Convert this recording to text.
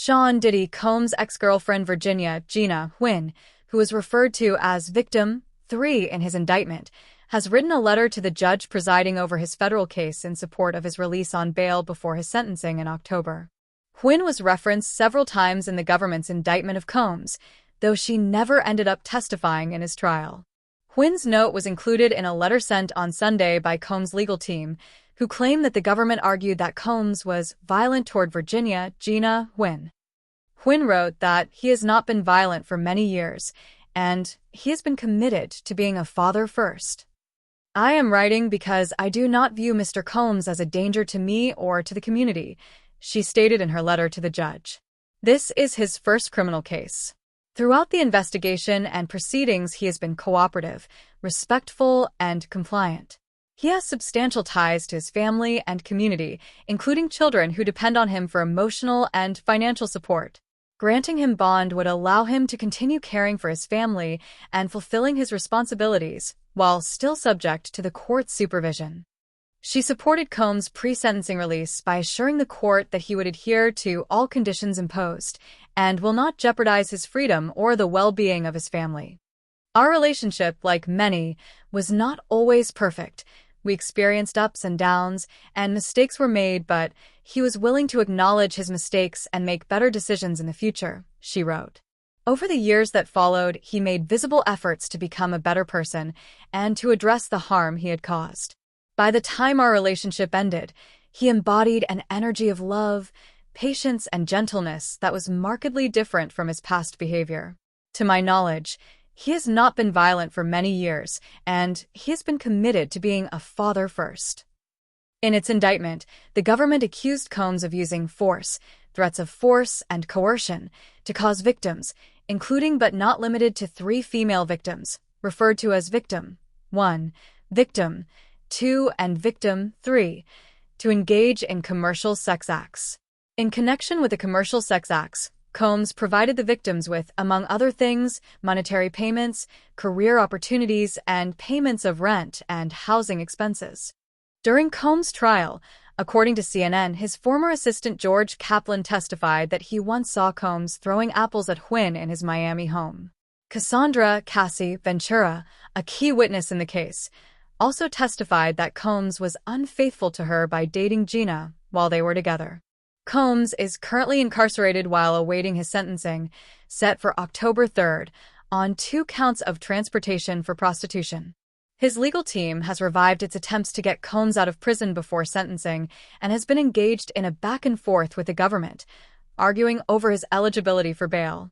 Sean Diddy Combs' ex-girlfriend Virginia Gina Nguyen, who is referred to as Victim 3 in his indictment, has written a letter to the judge presiding over his federal case in support of his release on bail before his sentencing in October. Nguyen was referenced several times in the government's indictment of Combs, though she never ended up testifying in his trial. Nguyen's note was included in a letter sent on Sunday by Combs' legal team, who claimed that the government argued that Combs was violent toward Virginia Gina Nguyen. Nguyen wrote that he has not been violent for many years, and he has been committed to being a father first. I am writing because I do not view Mr. Combs as a danger to me or to the community, she stated in her letter to the judge. This is his first criminal case. Throughout the investigation and proceedings, he has been cooperative, respectful, and compliant. He has substantial ties to his family and community, including children who depend on him for emotional and financial support. Granting him bond would allow him to continue caring for his family and fulfilling his responsibilities, while still subject to the court's supervision. She supported Combs' pre-sentencing release by assuring the court that he would adhere to all conditions imposed and will not jeopardize his freedom or the well-being of his family. Our relationship, like many, was not always perfect. We experienced ups and downs, and mistakes were made, but he was willing to acknowledge his mistakes and make better decisions in the future, she wrote. Over the years that followed, he made visible efforts to become a better person and to address the harm he had caused. By the time our relationship ended, he embodied an energy of love, patience, and gentleness that was markedly different from his past behavior. To my knowledge, he has not been violent for many years, and he has been committed to being a father first. In its indictment, the government accused Combs of using force, threats of force, and coercion to cause victims, including but not limited to 3 female victims, referred to as Victim 1, Victim 2, and Victim 3, to engage in commercial sex acts. In connection with the commercial sex acts, Combs provided the victims with, among other things, monetary payments, career opportunities, and payments of rent and housing expenses. During Combs' trial, according to CNN, his former assistant George Kaplan testified that he once saw Combs throwing apples at Nguyen in his Miami home. Cassie Ventura, a key witness in the case, also testified that Combs was unfaithful to her by dating Gina while they were together. Combs is currently incarcerated while awaiting his sentencing, set for October 3rd, on 2 counts of transportation for prostitution. His legal team has revived its attempts to get Combs out of prison before sentencing and has been engaged in a back and forth with the government, arguing over his eligibility for bail.